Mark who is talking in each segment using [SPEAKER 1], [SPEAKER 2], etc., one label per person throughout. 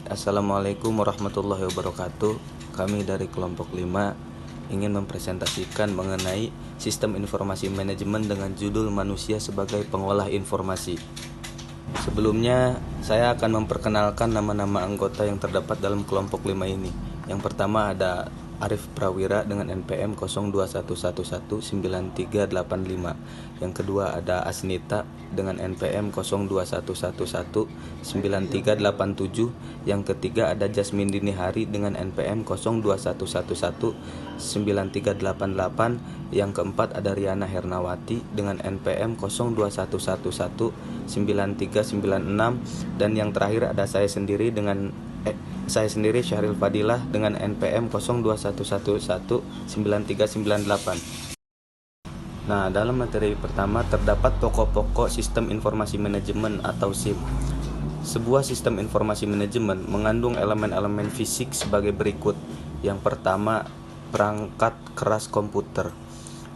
[SPEAKER 1] Assalamualaikum warahmatullahi wabarakatuh. Kami dari kelompok 5 ingin mempresentasikan mengenai sistem informasi manajemen dengan judul manusia sebagai pengolah informasi. Sebelumnya, saya akan memperkenalkan nama-nama anggota yang terdapat dalam kelompok 5 ini. Yang pertama ada Arif Prawira dengan NPM 0211193885. Yang kedua ada Asnita dengan NPM 0211193887. Yang ketiga ada Jasmine Dini Hari dengan NPM 0211193888. Yang keempat ada Riana Hernawati dengan NPM 0211193896. Dan yang terakhir ada saya sendiri Syahril Fadilah dengan NPM 0211193898. Nah, dalam materi pertama terdapat pokok-pokok sistem informasi manajemen atau SIM. Sebuah sistem informasi manajemen mengandung elemen-elemen fisik sebagai berikut. Yang pertama, perangkat keras komputer.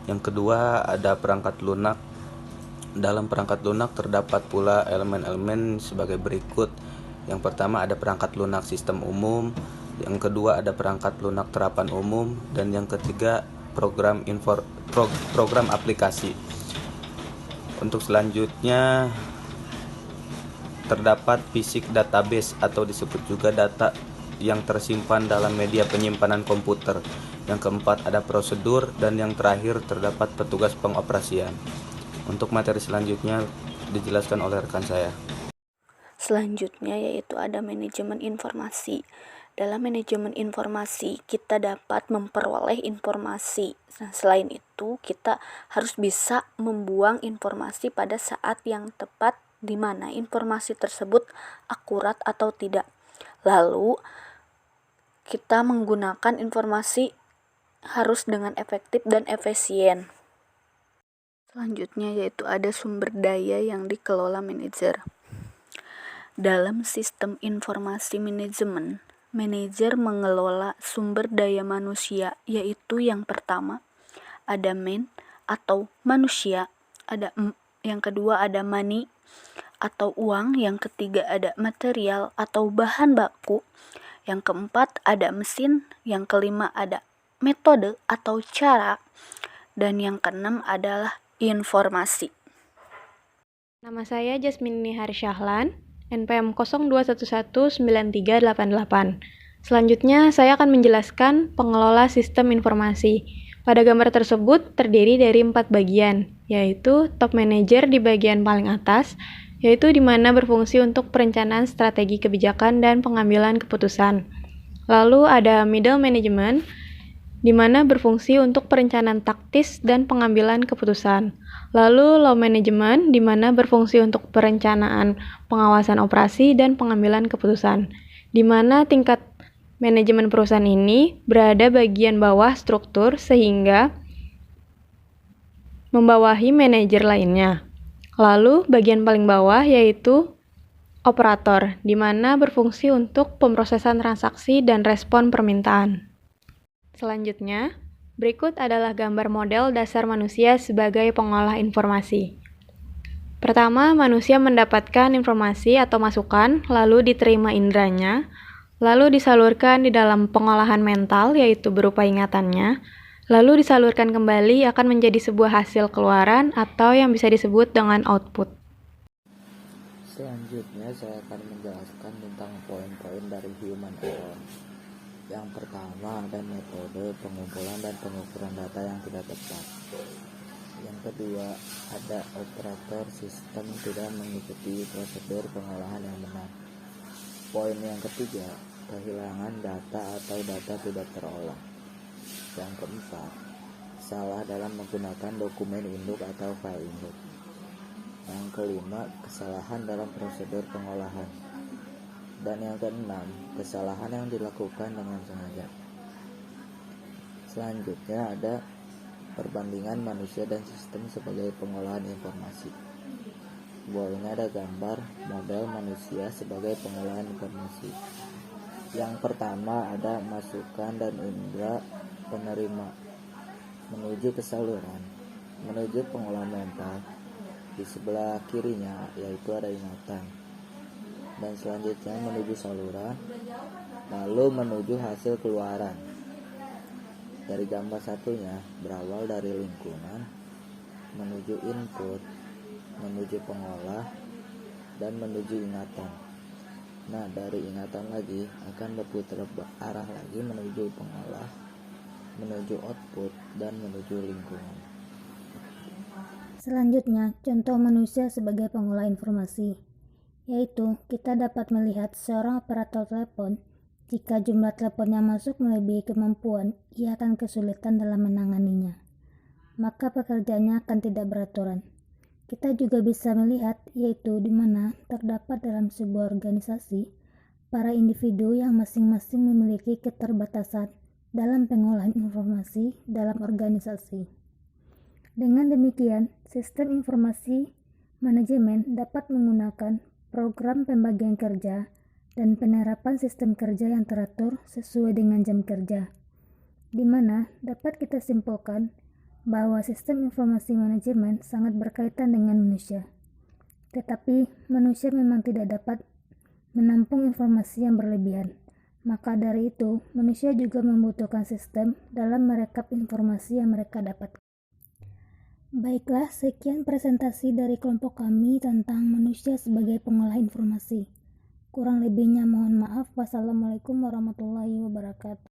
[SPEAKER 1] Yang kedua, ada perangkat lunak. Dalam perangkat lunak terdapat pula elemen-elemen sebagai berikut. Yang pertama ada perangkat lunak sistem umum, yang kedua ada perangkat lunak terapan umum, dan yang ketiga program aplikasi. Untuk selanjutnya terdapat fisik database atau disebut juga data yang tersimpan dalam media penyimpanan komputer. Yang keempat ada prosedur, dan yang terakhir terdapat petugas pengoperasian. Untuk materi selanjutnya dijelaskan oleh rekan saya.
[SPEAKER 2] Selanjutnya yaitu ada manajemen informasi. Dalam manajemen informasi kita dapat memperoleh informasi. Nah, selain itu kita harus bisa membuang informasi pada saat yang tepat di mana informasi tersebut akurat atau tidak. Lalu kita menggunakan informasi harus dengan efektif dan efisien. Selanjutnya yaitu ada sumber daya yang dikelola manajer. Dalam sistem informasi manajemen, manajer mengelola sumber daya manusia, yaitu yang pertama ada atau manusia, yang kedua ada money atau uang, yang ketiga ada material atau bahan baku, yang keempat ada mesin, yang kelima ada metode atau cara, dan yang keenam adalah informasi.
[SPEAKER 3] Nama saya Jasmine Nihar Syahlan, NPM 02119388. Selanjutnya, saya akan menjelaskan pengelola sistem informasi. Pada gambar tersebut terdiri dari 4 bagian, yaitu top manager di bagian paling atas, yaitu di mana berfungsi untuk perencanaan strategi kebijakan dan pengambilan keputusan. Lalu ada middle management, di mana berfungsi untuk perencanaan taktis dan pengambilan keputusan. Lalu low management, di mana berfungsi untuk perencanaan, pengawasan operasi, dan pengambilan keputusan. Di mana tingkat manajemen perusahaan ini berada bagian bawah struktur sehingga membawahi manajer lainnya. Lalu bagian paling bawah yaitu operator, di mana berfungsi untuk pemrosesan transaksi dan respon permintaan. Selanjutnya, berikut adalah gambar model dasar manusia sebagai pengolah informasi. Pertama, manusia mendapatkan informasi atau masukan, lalu diterima indranya, lalu disalurkan di dalam pengolahan mental, yaitu berupa ingatannya, lalu disalurkan kembali akan menjadi sebuah hasil keluaran atau yang bisa disebut dengan output.
[SPEAKER 4] Selanjutnya saya akan menjelaskan tentang poin-poin dari human error. Yang pertama ada metode pengumpulan dan pengukuran data yang tidak tepat. Yang kedua ada operator sistem tidak mengikuti prosedur pengolahan yang benar. Poin yang ketiga, kehilangan data atau data tidak terolah. Yang keempat, salah dalam menggunakan dokumen induk atau file induk. Yang kelima, kesalahan dalam prosedur pengolahan. Dan yang keenam, kesalahan yang dilakukan dengan sengaja. Selanjutnya ada perbandingan manusia dan sistem sebagai pengolahan informasi. Di bawah ini ada gambar model manusia sebagai pengolahan informasi. Yang pertama ada masukan dan indera penerima menuju ke saluran, menuju pengolahan mental. Di sebelah kirinya yaitu ada ingatan. dan selanjutnya menuju saluran, lalu menuju hasil keluaran. Dari gambar satunya berawal dari lingkungan, menuju input, menuju pengolah, dan menuju ingatan. Nah, dari ingatan lagi akan berputar arah lagi menuju pengolah, menuju output, dan menuju lingkungan.
[SPEAKER 5] Selanjutnya, contoh manusia sebagai pengolah informasi, yaitu kita dapat melihat seorang operator telepon. Jika jumlah telepon yang masuk melebihi kemampuan, ia akan kesulitan dalam menanganinya, maka pekerjaannya akan tidak beraturan. Kita juga bisa melihat, yaitu di mana terdapat dalam sebuah organisasi, para individu yang masing-masing memiliki keterbatasan dalam pengolahan informasi dalam organisasi. Dengan demikian, sistem informasi manajemen dapat menggunakan program pembagian kerja dan penerapan sistem kerja yang teratur sesuai dengan jam kerja, di mana dapat kita simpulkan bahwa sistem informasi manajemen sangat berkaitan dengan manusia. Tetapi manusia memang tidak dapat menampung informasi yang berlebihan. Maka dari itu, manusia juga membutuhkan sistem dalam merekap informasi yang mereka dapatkan. Baiklah, sekian presentasi dari kelompok kami tentang manusia sebagai pengolah informasi. Kurang lebihnya mohon maaf. Wassalamualaikum warahmatullahi wabarakatuh.